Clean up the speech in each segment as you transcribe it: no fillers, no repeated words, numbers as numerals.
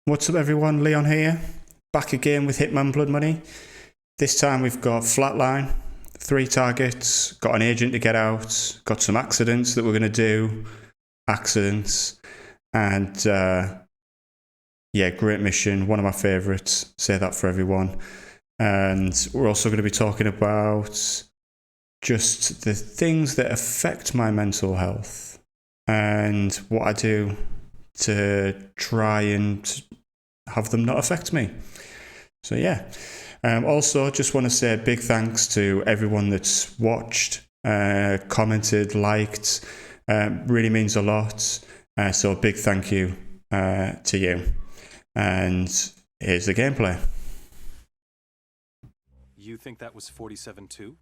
What's up everyone, Leon here, back again with Hitman Blood Money. This time we've got Flatline, 3 targets, got an agent to get out, got some accidents that we're going to do, and yeah, great mission, one of my favourites, say that for everyone. And we're also going to be talking about just the things that affect my mental health and what I do to try and have them not affect me. So yeah. Also, just want to say a big thanks to everyone that's watched, commented, liked. Really means a lot. So a big thank you to you. And here's the gameplay. You think that was 47 too?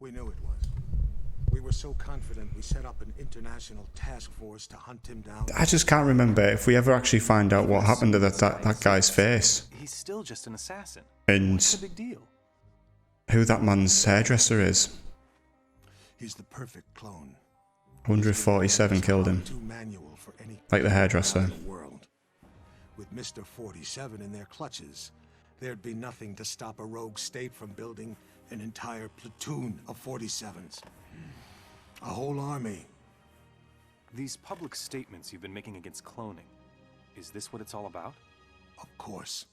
We knew it was. We were so confident we set up an international task force to hunt him down. I just can't remember if we ever actually find out what happened to that guy's face. He's still just an assassin. And what's the big deal? Who that man's hairdresser is. He's the perfect clone. 147 killed him. Like the hairdresser. With Mr. 47 in their clutches, there'd be nothing to stop a rogue state from building an entire platoon of 47s. A whole army. These public statements you've been making against cloning, is this what it's all about? Of course.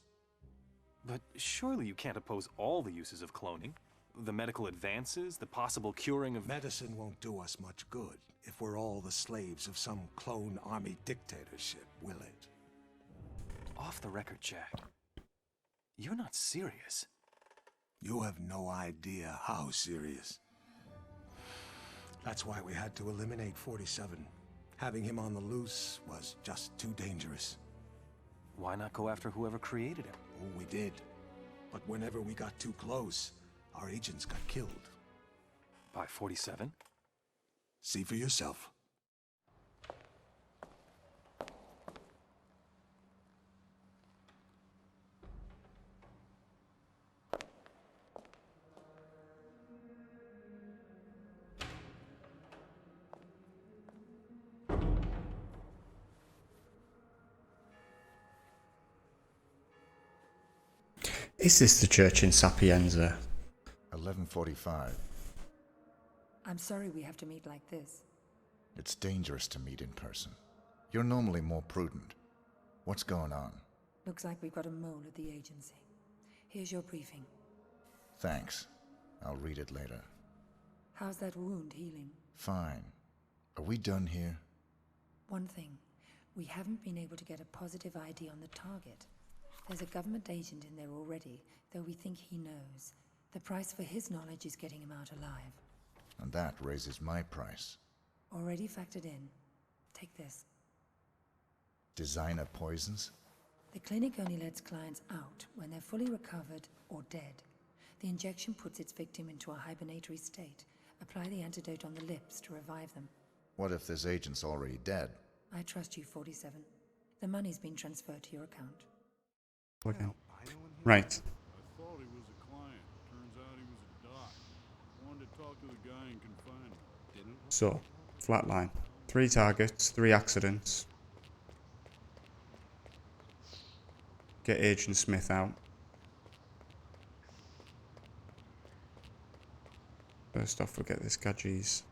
But surely you can't oppose all the uses of cloning. The medical advances, the possible curing of... Medicine won't do us much good if we're all the slaves of some clone army dictatorship, will it? Off the record, Jack. You're not serious. You have no idea how serious. That's why we had to eliminate 47. Having him on the loose was just too dangerous. Why not go after whoever created him? Oh, we did. But whenever we got too close, our agents got killed. By 47? See for yourself. Is this the church in Sapienza? 11:45. I'm sorry we have to meet like this. It's dangerous to meet in person. You're normally more prudent. What's going on? Looks like we've got a mole at the agency. Here's your briefing. Thanks. I'll read it later. How's that wound healing? Fine. Are we done here? One thing. We haven't been able to get a positive ID on the target. There's a government agent in there already, though we think he knows. The price for his knowledge is getting him out alive. And that raises my price. Already factored in. Take this. Designer poisons? The clinic only lets clients out when they're fully recovered or dead. The injection puts its victim into a hibernatory state. Apply the antidote on the lips to revive them. What if this agent's already dead? I trust you, 47. The money's been transferred to your account. Okay. Right. I thought he was a client. Turns out he was a doc. Wanted to talk to the guy in confinement. Didn't? So, Flatline. 3 targets, 3 accidents. Get Agent Smith out. First off, we'll get this Gadget's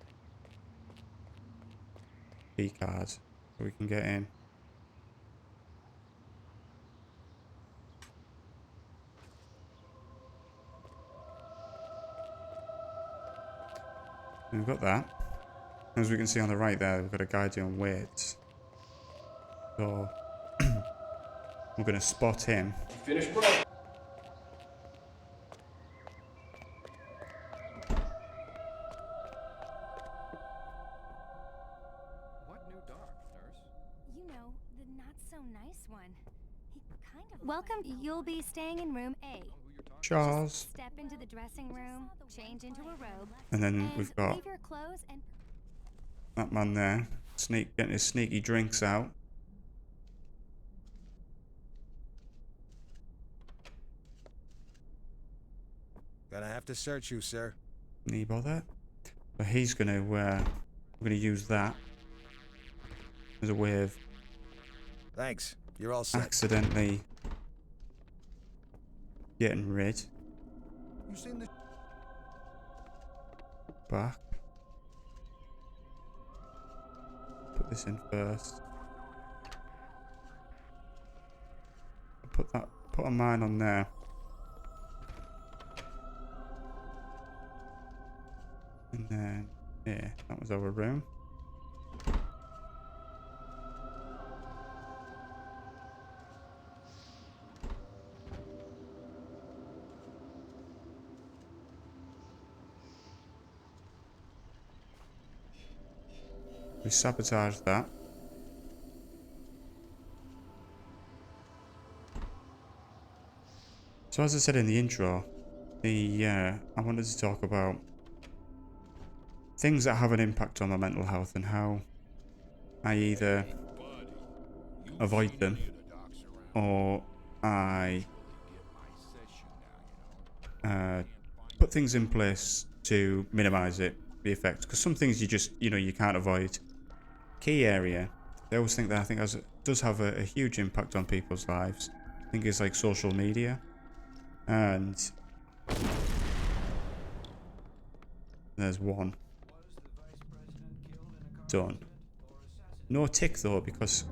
key card so we can get in. We've got that. As we can see on the right there, we've got a guy doing weights. So we're going to spot him. Finish, bro. What new dog, nurse? You know, the not-so-nice one. He kind of... Welcome. You'll be staying in room A. Charles. Step into the dressing room, change into a robe, And then we've got leave your clothes and... that man there. Getting his sneaky drinks out. Gonna have to search you, sir. Need bother? But he's gonna we're gonna use that as a way of Thanks. You're all set. accidentally getting rid You seen the back. Put this in first. Put a mine on there. And then here, that was our room. We sabotaged that. So as I said in the intro, I wanted to talk about things that have an impact on my mental health and how I either avoid them or I put things in place to minimize the effect. Because some things you can't avoid. Key area, I always think that does have a huge impact on people's lives. I think it's like social media. And there's one. Done. No tick though, because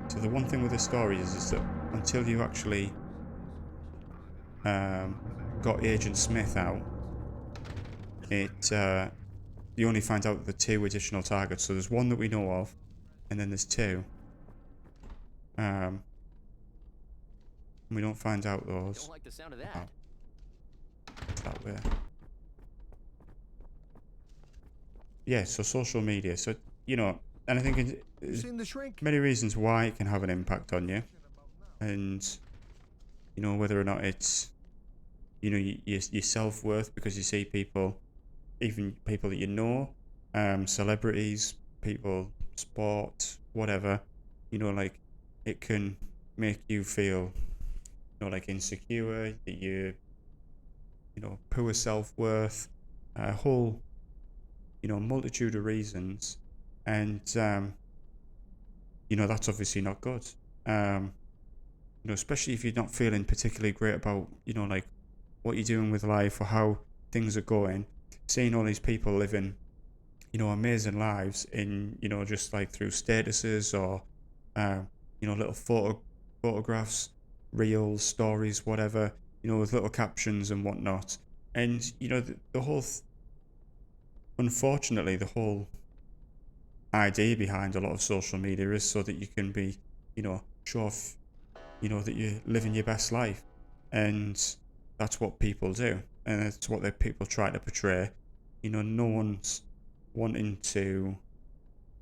so the one thing with the story is that until you actually got Agent Smith out, you only find out the 2 additional targets. So there's one that we know of, and then there's 2. We don't find out those. Don't like the sound of that. It's that way. Yeah, so social media. So, and I think there's seen the shrink? many reasons why it can have an impact on you. And, whether or not it's, your self-worth, because you see people, even people that you know, celebrities, people, sport, whatever, like it can make you feel, like insecure, that you, poor self-worth, a whole, multitude of reasons. And, that's obviously not good. Especially if you're not feeling particularly great about, like what you're doing with life or how things are going. Seeing all these people living, amazing lives in, just like through statuses or, little photographs, reels, stories, whatever, with little captions and whatnot. And, the whole, unfortunately, the whole idea behind a lot of social media is so that you can be, show off, that you're living your best life. And that's what people do. And that's what people try to portray. No one's wanting to,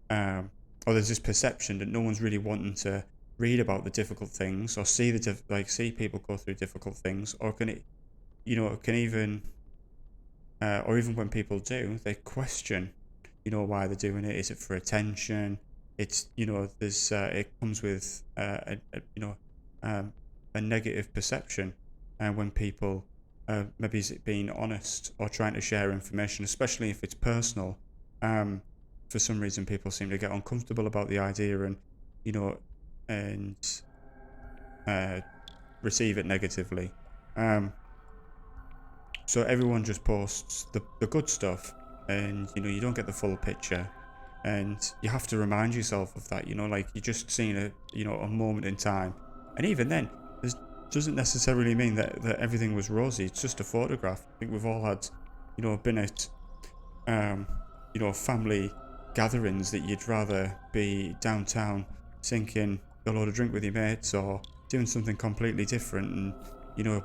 or there's this perception that no one's really wanting to read about the difficult things or see see people go through difficult things, or can it, can even, or even when people do, they question, why they're doing it. Is it for attention? It's, there's, it comes with, a negative perception, and when people, maybe is it being honest or trying to share information, especially if it's personal, for some reason people seem to get uncomfortable about the idea and, receive it negatively. So everyone just posts the good stuff, and, you don't get the full picture. And you have to remind yourself of that, like you're just seeing a moment in time. And even then, it doesn't necessarily mean that everything was rosy. It's just a photograph. I think we've all had, been at, family gatherings that you'd rather be downtown sinking a load of drink with your mates or doing something completely different. And,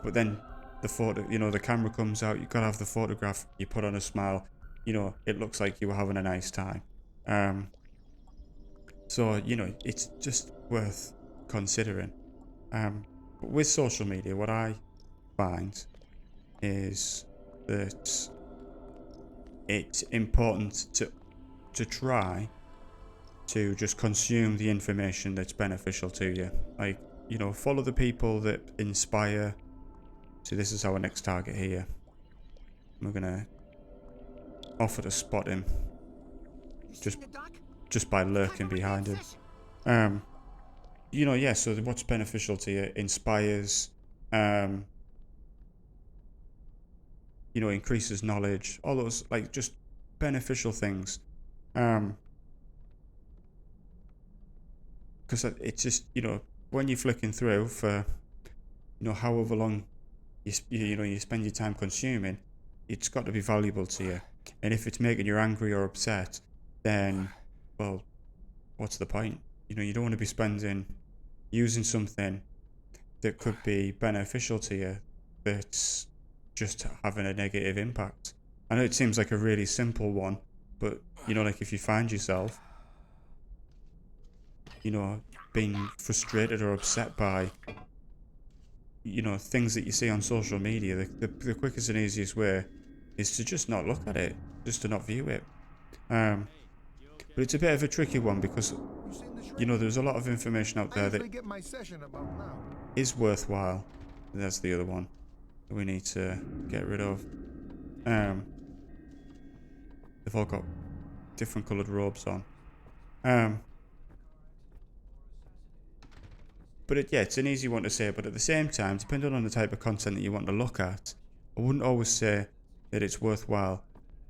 but then the photo, the camera comes out, you've got to have the photograph, you put on a smile, it looks like you were having a nice time. So, it's just worth considering. With social media, what I find is that it's important to try to just consume the information that's beneficial to you. Like, follow the people that inspire. So this is our next target here. We're gonna offer to spot him just by lurking behind him. you know, yeah, so what's beneficial to you inspires, you know, increases knowledge, all those, like, just beneficial things. Because it's just, you know, when you're flicking through for, you know, however long you know, you spend your time consuming, it's got to be valuable to you. And if it's making you angry or upset, then, well, what's the point? You know, you don't want to be using something that could be beneficial to you that's just having a negative impact. I know it seems like a really simple one, but, you know, like if you find yourself, you know, being frustrated or upset by, you know, things that you see on social media, the quickest and easiest way is to just not look at it, just to not view it. But it's a bit of a tricky one because, you know, there's a lot of information out there that is worthwhile. That's the other one that we need to get rid of. They've all got different coloured robes on. But yeah, it's an easy one to say, but at the same time, depending on the type of content that you want to look at, I wouldn't always say that it's worthwhile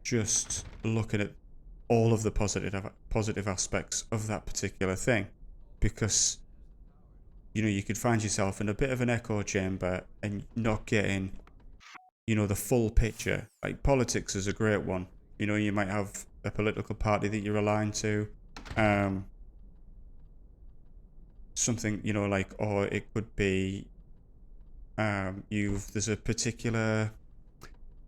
just looking at all of the positive aspects of that particular thing, because, you know, you could find yourself in a bit of an echo chamber and not getting, you know, the full picture. Like politics is a great one. You know, you might have a political party that you're aligned to, something, you know, like, or it could be, there's a particular,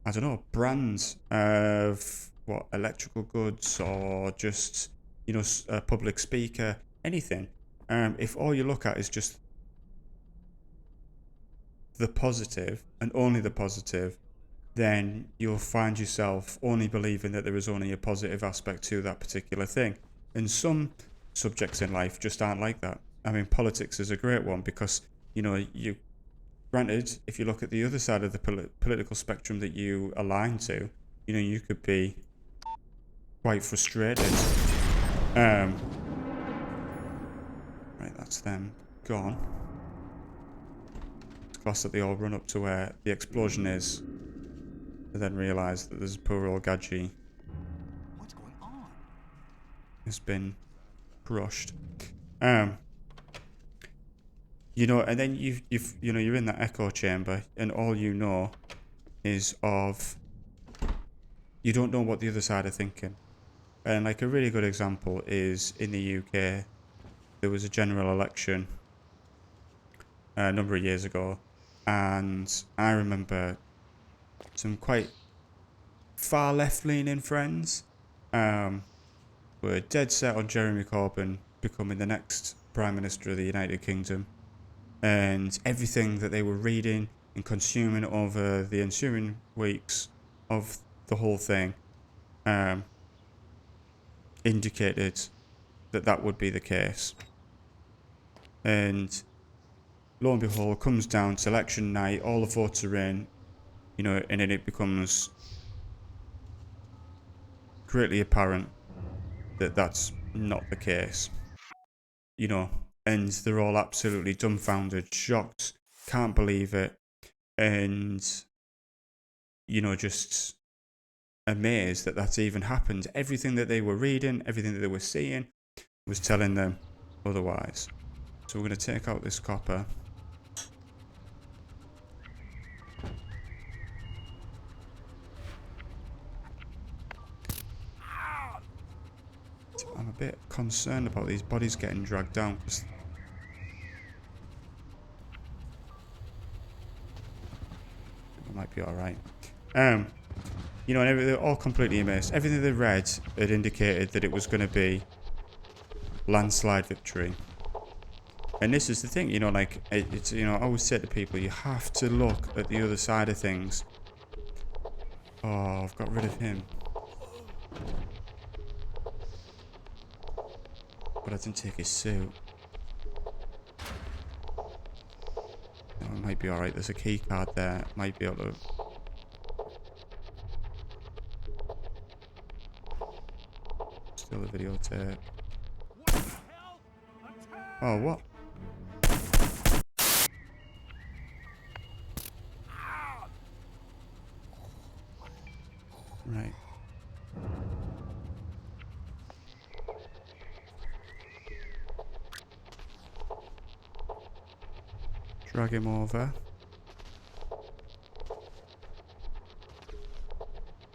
I don't know, brand of what, electrical goods, or just, you know, a public speaker, anything. If all you look at is just the positive and only the positive, then you'll find yourself only believing that there is only a positive aspect to that particular thing. And some subjects in life just aren't like that. I mean, politics is a great one because, you know, granted, if you look at the other side of the political spectrum that you align to, you know, you could be quite frustrated. Right, that's them gone. It's class that they all run up to where the explosion is, and then realise that there's poor old Gadji. What's going on? Has been crushed. You know, and then you know, you're in that echo chamber, and all you know is of, you don't know what the other side are thinking. And like a really good example is in the UK, there was a general election a number of years ago, and I remember some quite far left-leaning friends were dead set on Jeremy Corbyn becoming the next Prime Minister of the United Kingdom, and everything that they were reading and consuming over the ensuing weeks of the whole thing indicated that that would be the case. And lo and behold, comes down to election night, all the votes are in, you know, and then it becomes greatly apparent that that's not the case, you know, and they're all absolutely dumbfounded, shocked, can't believe it, and, you know, just amazed that that's even happened. Everything that they were reading, everything that they were seeing was telling them otherwise. So we're going to take out this copper. I'm a bit concerned about these bodies getting dragged down, because it might be alright. You know, and they're all completely amazed. Everything they read had indicated that it was going to be landslide victory. And this is the thing, you know, like, it's, you know, I always say to people, you have to look at the other side of things. Oh, I've got rid of him. But I didn't take his suit. Oh, it might be alright. There's a key card there. Might be able to... Still a videotape. Oh, what? Right. Drag him over.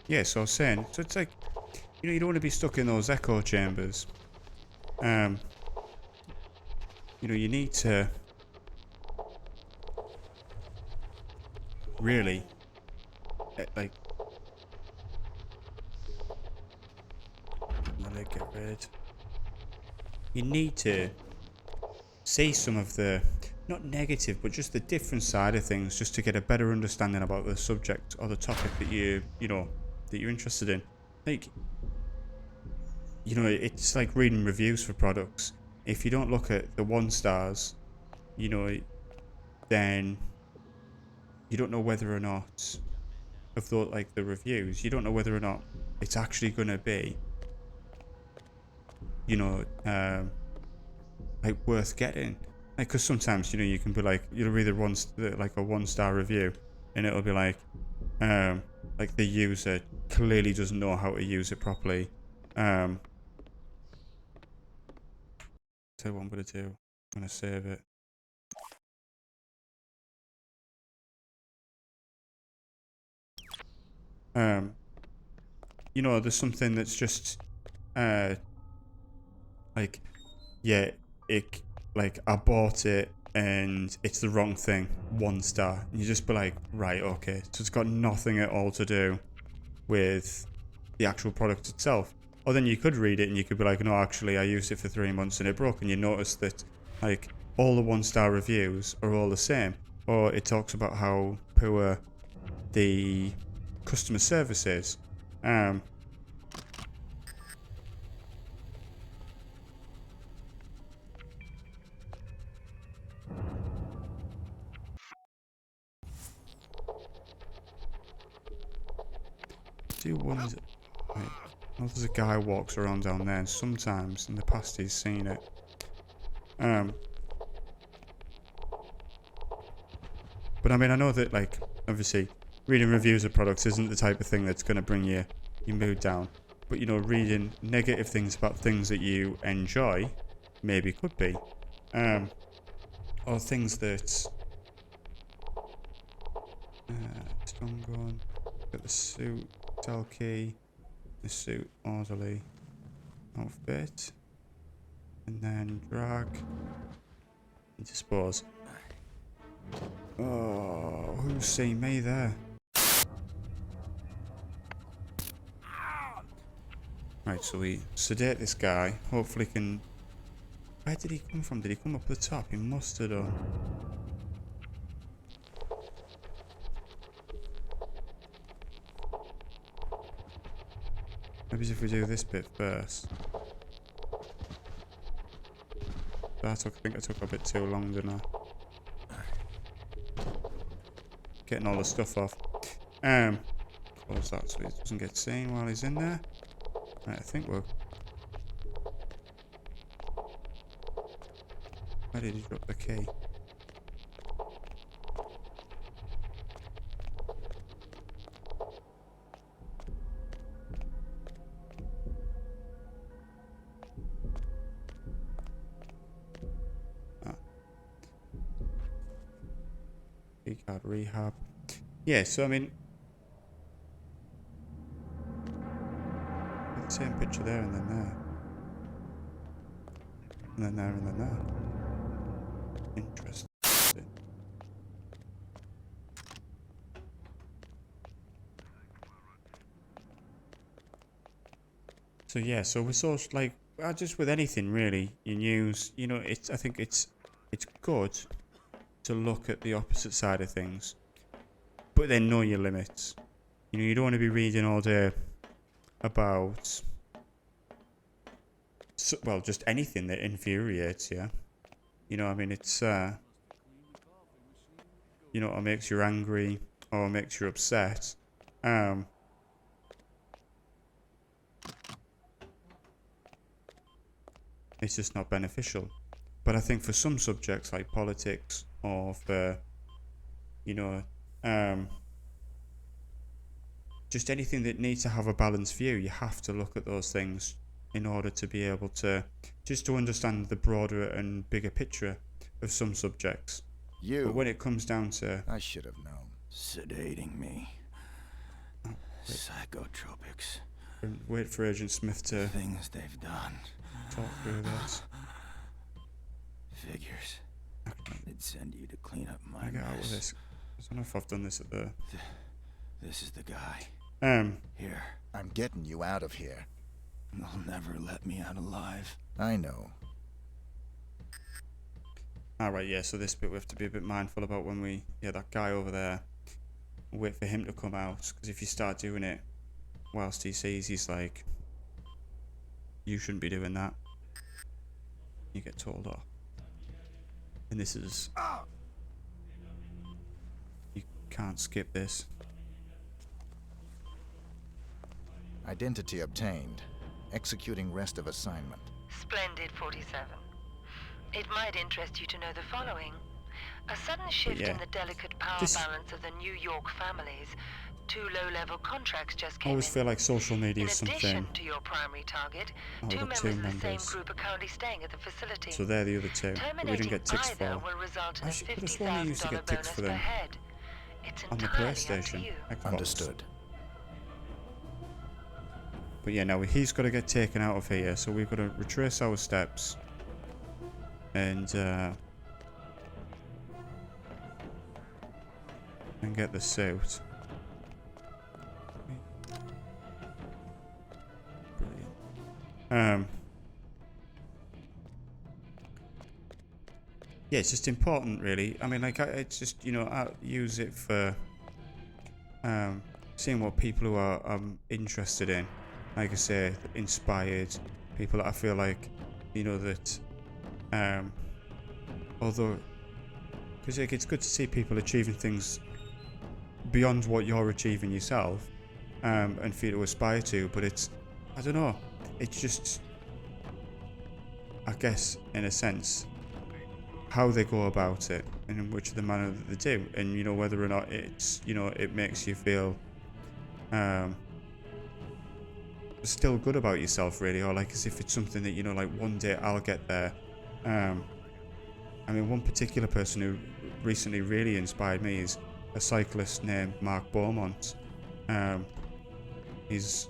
Yeah, so I was saying, so it's like, you know, you don't want to be stuck in those echo chambers. You know, you need to really, like, let it get rid. You need to see some of the, not negative, but just the different side of things, just to get a better understanding about the subject or the topic that that you're interested in. Like, you know, it's like reading reviews for products. If you don't look at the 1 stars, you know, then you don't know whether or not, of the reviews, you don't know whether or not it's actually going to be, you know, like worth getting. Like, because sometimes, you know, you can be like, you'll read like a 1 star review, and it'll be like the user clearly doesn't know how to use it properly. Tell you what I'm gonna do. I'm gonna save it. You know, there's something that's just, like, yeah, it, like, I bought it and it's the wrong thing. 1 star. And you just be like, right, okay. So it's got nothing at all to do with the actual product itself. Or then you could read it and you could be like, no, actually, I used it for 3 months and it broke. And you notice that, like, all the 1 star reviews are all the same. Or it talks about how poor the customer service is. Do wonder. Wait, well, there's a guy walks around down there, and sometimes in the past he's seen it. But I mean, I know that, like, obviously, reading reviews of products isn't the type of thing that's going to bring your mood down. But, you know, reading negative things about things that you enjoy maybe could be. Or things that... stun gun. Got the suit, tell key, the suit, orderly, outfit. And then drag. And dispose. Oh, who's seen me there? Right, so we sedate this guy. Hopefully can... Where did he come from? Did he come up the top? He must have done. Maybe if we do this bit first. I think I took a bit too long, didn't I? Getting all the stuff off. Close that so he doesn't get seen while he's in there. Right, I think we're... Where did he drop the key? Card rehab. Yeah, so I mean, the same picture there and then there. And then there and then there. Interesting. So yeah, so we're sort of like, just with anything really, your news, you know, I think it's good to look at the opposite side of things, but then know your limits. You know, you don't want to be reading all day about, well, just anything that infuriates you. You know, I mean, it's, you know, or makes you angry, or makes you upset. It's just not beneficial. But I think for some subjects like politics, or for, you know, just anything that needs to have a balanced view, you have to look at those things in order to be able to just to understand the broader and bigger picture of some subjects. But when it comes down to I should have known. Sedating me. Psychotropics. wait for Agent Smith to Things they've done. talk through this. Figures. They'd send you to clean up my I get out of mess. this. I don't know if I've done this at the This is the guy. Here. I'm getting you out of here. They'll never let me out alive. I know. Alright, yeah, so this bit we have to be a bit mindful about when we... Yeah, that guy over there. Wait for him to come out, because if you start doing it whilst he sees, he's like... You shouldn't be doing that. You get told off. And this is... You can't skip this. Identity obtained. Executing rest of assignment. Splendid, 47. It might interest you to know the following. A sudden shift yeah, in the delicate power this- balance of the New York families. 2 low-level contracts just I came always in. feel like social media In is addition something... to your primary target, Oh, we've 2 got members two of the same members. group are currently staying at the facility. So they're the other two. But we didn't get ticks Terminating for. either will result in a Actually, I could have sworn I used to $50,000 get ticks bonus for per them head. It's on the entirely up to PlayStation. you. Xbox. Understood. But yeah, now he's got to get taken out of here, so we've got to retrace our steps. And get the suit. Brilliant. Yeah, it's just important, really. I mean, like, it's just, you know, I use it for seeing what people who are interested in, like I say, inspired, people that I feel like, you know, that, although, because like, it's good to see people achieving things beyond what you're achieving yourself, and for you to aspire to, but it's, I don't know, it's just, I guess, in a sense, how they go about it and in which the manner that they do, and you know whether or not it's, you know, it makes you feel still good about yourself, really, or like as if it's something that, you know, like one day I'll get there. I mean, one particular person who recently really inspired me is a cyclist named Mark Beaumont. He's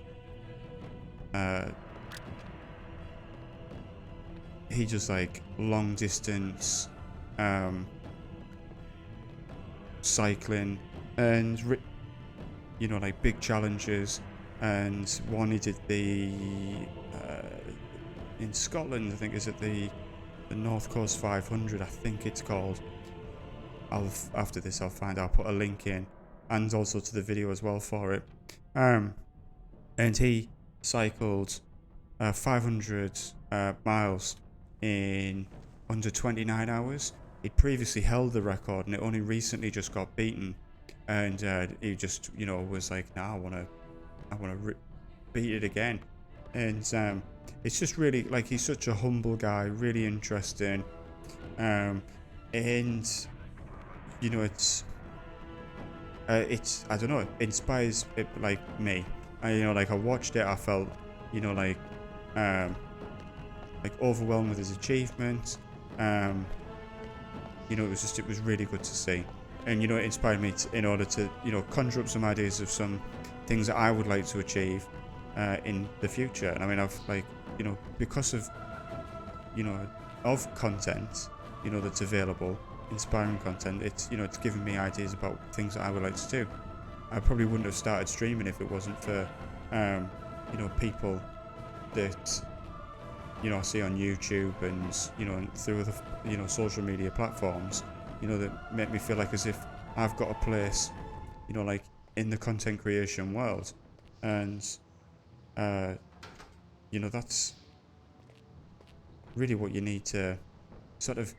he does like long distance cycling and you know, like big challenges, and one he did the in Scotland, I think, is it the North Coast 500, I think it's called. After this I'll put a link in, and also to the video as well for it. And he cycled 500 miles in under 29 hours. He'd previously held the record, and it only recently just got beaten. And he just, you know, was like, "Nah, I wanna beat it again." And it's just really, like, he's such a humble guy, really interesting, and you know, it's I don't know, it inspires it, like me. You know, like I watched it, I felt, you know, like overwhelmed with his achievements. You know, it was really good to see, and you know, it inspired me in order to, you know, conjure up some ideas of some things that I would like to achieve in the future. And I mean, I've, like, you know, because of, you know, of content, you know, that's available, inspiring content, it's, you know, it's given me ideas about things that I would like to do. I probably wouldn't have started streaming if it wasn't for you know, people that, you know, I see on YouTube and, you know, and through the, you know, social media platforms, you know, that make me feel like as if I've got a place, you know, like in the content creation world. And you know, that's really what you need to sort of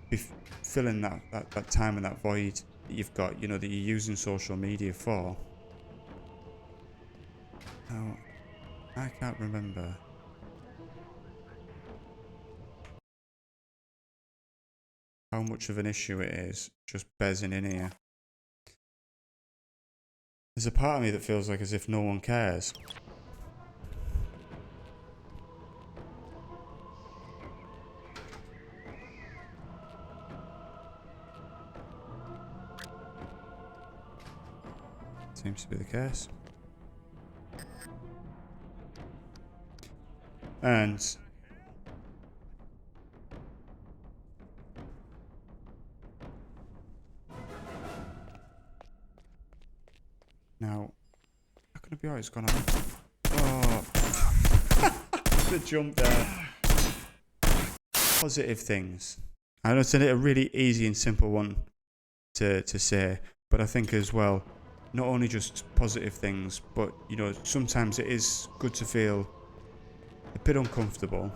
be filling that time and that void that you've got, you know, that you're using social media for. Now, I can't remember. How much of an issue it is just bezzing in here. There's a part of me that feels like as if no one cares. Seems to be the case. And now, how can it be? Oh, it's gone on. Oh, the jump there. Positive things. I know it's a really easy and simple one to say, but I think as well, not only just positive things, but you know, sometimes it is good to feel a bit uncomfortable,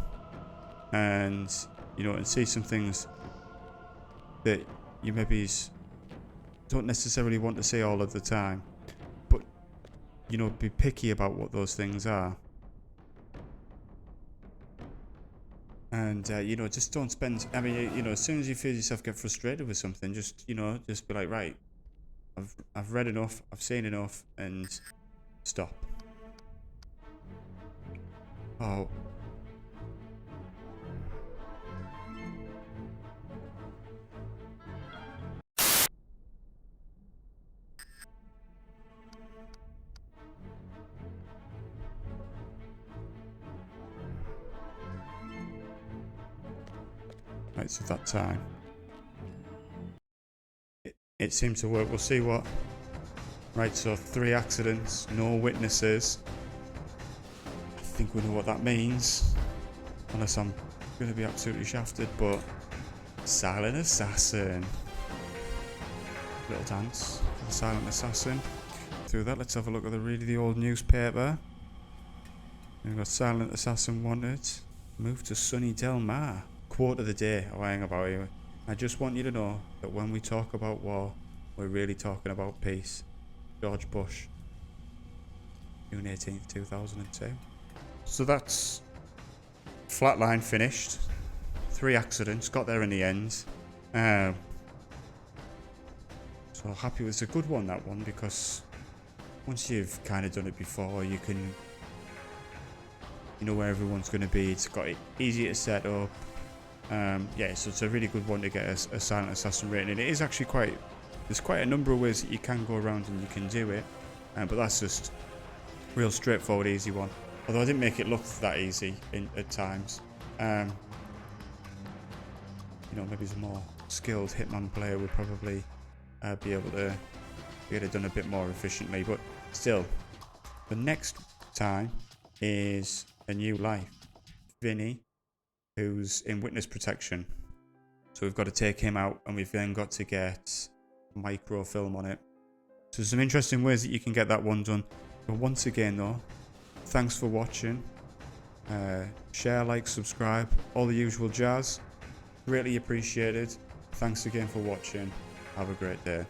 and you know, and see some things that you maybe don't necessarily want to see all of the time, but you know, be picky about what those things are, and you know, just don't spend. I mean, you know, as soon as you feel yourself get frustrated with something, just you know, just be like, right, I've read enough, I've seen enough, and stop. Oh. Right, so that time. It seemed to work. We'll see what. Right, so 3 accidents, no witnesses. I think we know what that means. Unless I'm going to be absolutely shafted, but silent assassin. Little dance for the silent assassin. Through that, let's have a look at the old newspaper. We've got silent assassin wanted. Move to sunny Del Mar. Quote of the day. Oh, hang about here. I just want you to know that when we talk about war, we're really talking about peace. George Bush. June 18th, 2002. So that's Flatline finished. 3 accidents, got there in the end. So happy it was a good one, that one, because once you've kind of done it before, you know where everyone's going to be. It's got it easier to set up. Yeah, so it's a really good one to get a silent assassin rating. And it is actually there's quite a number of ways that you can go around and you can do it. But that's just real straightforward, easy one. Although I didn't make it look that easy at times. You know, maybe some more skilled Hitman player would probably be able to get it done a bit more efficiently. But still, the next time is a new life. Vinny, who's in witness protection. So we've got to take him out, and we've then got to get microfilm on it. So there's some interesting ways that you can get that one done. But once again though, thanks for watching. Share, like, subscribe, all the usual jazz. Greatly appreciated. Thanks again for watching. Have a great day.